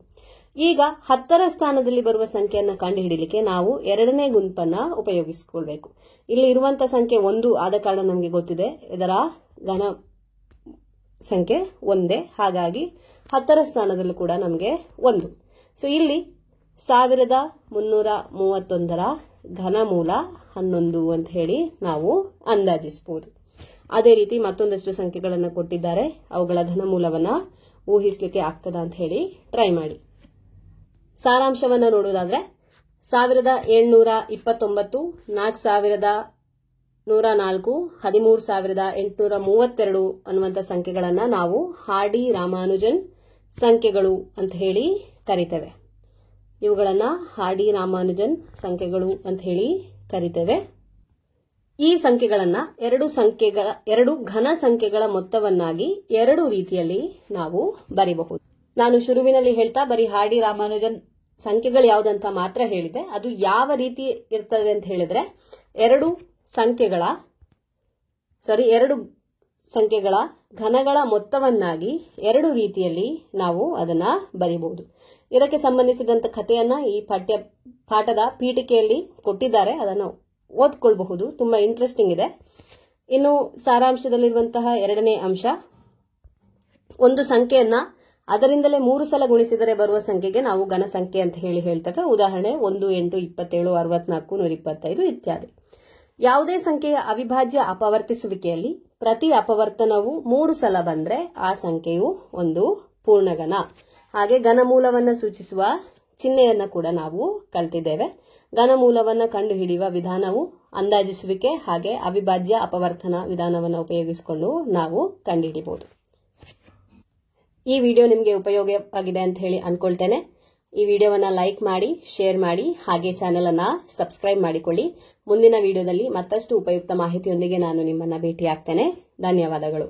ಈಗ 10ರ ಸ್ಥಾನದಲ್ಲಿ ಬರುವ ಸಂಖ್ಯೆಯನ್ನ ಕಂಡುಹಿಡಿಯಲಿಕ್ಕೆ ನಾವು 2ನೇ ಗುಂಪನ್ನ ಉಪಯೋಗಿಸಿಕೊಳ್ಬೇಕು. ಇಲ್ಲಿ ಇರುವಂತಹ ಸಂಖ್ಯೆ 1 ಆದ ಕಾರಣ ನಮಗೆ ಗೊತ್ತಿದೆ ಇದರ ಘನ ಸಂಖ್ಯೆ 1. ಹಾಗಾಗಿ 10ರ ಸ್ಥಾನದಲ್ಲೂ ಕೂಡ ನಮಗೆ 1. ಸೊ ಇಲ್ಲಿ 1331ರ ಘನಮೂಲ 11 ಅಂತ ಹೇಳಿ ನಾವು ಅಂದಾಜಿಸಬಹುದು. ಅದೇ ರೀತಿ ಮತ್ತೊಂದಷ್ಟು ಸಂಖ್ಯೆಗಳನ್ನು ಕೊಟ್ಟಿದ್ದಾರೆ. ಅವುಗಳ ಘನಮೂಲವನ್ನ ಊಹಿಸಲಿಕ್ಕೆ ಆಗ್ತದ ಅಂತ ಹೇಳಿ ಟ್ರೈ ಮಾಡಿ. ಸಾರಾಂಶವನ್ನ ನೋಡುವುದಾದ್ರೆ 1729, 4104, 13832 ಅನ್ನುವಂಥ ಸಂಖ್ಯೆಗಳನ್ನ ನಾವು ಹಾಡಿ ರಾಮಾನುಜನ್ ಸಂಖ್ಯೆಗಳು ಅಂತ ಹೇಳಿ ಕರಿತೇವೆ. ಇವುಗಳನ್ನ ಹಾಡಿ ರಾಮಾನುಜನ್ ಸಂಖ್ಯೆಗಳು ಅಂತ ಹೇಳಿ ಕರಿತೇವೆ. ಈ ಸಂಖ್ಯೆಗಳನ್ನ ಎರಡು ಘನ ಸಂಖ್ಯೆಗಳ ಮೊತ್ತವನ್ನಾಗಿ 2 ರೀತಿಯಲ್ಲಿ ನಾವು ಬರೀಬಹುದು. ನಾನು ಶುರುವಿನಲ್ಲಿ ಹೇಳ್ತಾ ಬರೀ ಹಾಡಿ ರಾಮಾನುಜನ್ ಸಂಖ್ಯೆಗಳು ಯಾವುದಂತ ಮಾತ್ರ ಹೇಳಿದೆ. ಅದು ಯಾವ ರೀತಿ ಇರ್ತದೆ ಅಂತ ಹೇಳಿದ್ರೆ ಎರಡು ಸಂಖ್ಯೆಗಳ ಘನಗಳ ಮೊತ್ತವನ್ನಾಗಿ 2 ರೀತಿಯಲ್ಲಿ ನಾವು ಅದನ್ನ ಬರೀಬಹುದು. ಇದಕ್ಕೆ ಸಂಬಂಧಿಸಿದಂತ ಕಥೆಯನ್ನ ಈ ಪಾಠದ ಪೀಠಿಕೆಯಲ್ಲಿ ಕೊಟ್ಟಿದ್ದಾರೆ. ಅದನ್ನು ಓದ್ಕೊಳ್ಬಹುದು. ತುಂಬಾ ಇಂಟ್ರೆಸ್ಟಿಂಗ್ ಇದೆ. ಇನ್ನು ಸಾರಾಂಶದಲ್ಲಿರುವಂತಹ 2ನೇ ಅಂಶ, ಒಂದು ಸಂಖ್ಯೆಯನ್ನ ಅದರಿಂದಲೇ 3 ಸಲ ಗುಣಿಸಿದರೆ ಬರುವ ಸಂಖ್ಯೆಗೆ ನಾವು ಘನ ಸಂಖ್ಯೆ ಅಂತ ಹೇಳಿ ಹೇಳ್ತೇವೆ. ಉದಾಹರಣೆ 1, 8, 27, 64, 125 ಇತ್ಯಾದಿ. ಯಾವುದೇ ಸಂಖ್ಯೆಯ ಅವಿಭಾಜ್ಯ ಅಪವರ್ತಿಸುವಿಕೆಯಲ್ಲಿ ಪ್ರತಿ ಅಪವರ್ತನವು 3 ಸಲ ಬಂದ್ರೆ ಆ ಸಂಖ್ಯೆಯು ಒಂದು ಪೂರ್ಣಘನ. ಹಾಗೆ ಘನಮೂಲವನ್ನು ಸೂಚಿಸುವ ಚಿಹ್ನೆಯನ್ನ ಕೂಡ ನಾವು ಕಲ್ತಿದ್ದೇವೆ. ಘನಮೂಲವನ್ನ ಕಂಡುಹಿಡಿಯುವ ವಿಧಾನವು ಅಂದಾಜಿಸುವಿಕೆ ಹಾಗೆ ಅವಿಭಾಜ್ಯ ಅಪವರ್ತನ ವಿಧಾನವನ್ನು ಉಪಯೋಗಿಸಿಕೊಂಡು ನಾವು ಕಂಡುಹಿಡಿಯಬಹುದು. ಈ ವಿಡಿಯೋ ನಿಮಗೆ ಉಪಯೋಗವಾಗಿದೆ ಅಂತ ಹೇಳಿ ಅನ್ಕೊಳ್ತೇನೆ. ಈ ವಿಡಿಯೋವನ್ನ ಲೈಕ್ ಮಾಡಿ, ಶೇರ್ ಮಾಡಿ, ಹಾಗೆ ಚಾನೆಲ್ ಅನ್ನ ಸಬ್ಸ್ಕ್ರೈಬ್ ಮಾಡಿಕೊಳ್ಳಿ. ಮುಂದಿನ ವಿಡಿಯೋದಲ್ಲಿ ಮತ್ತಷ್ಟು ಉಪಯುಕ್ತ ಮಾಹಿತಿಯೊಂದಿಗೆ ನಾನು ನಿಮ್ಮನ್ನ ಭೇಟಿಯಾಗ್ತೇನೆ. ಧನ್ಯವಾದಗಳು.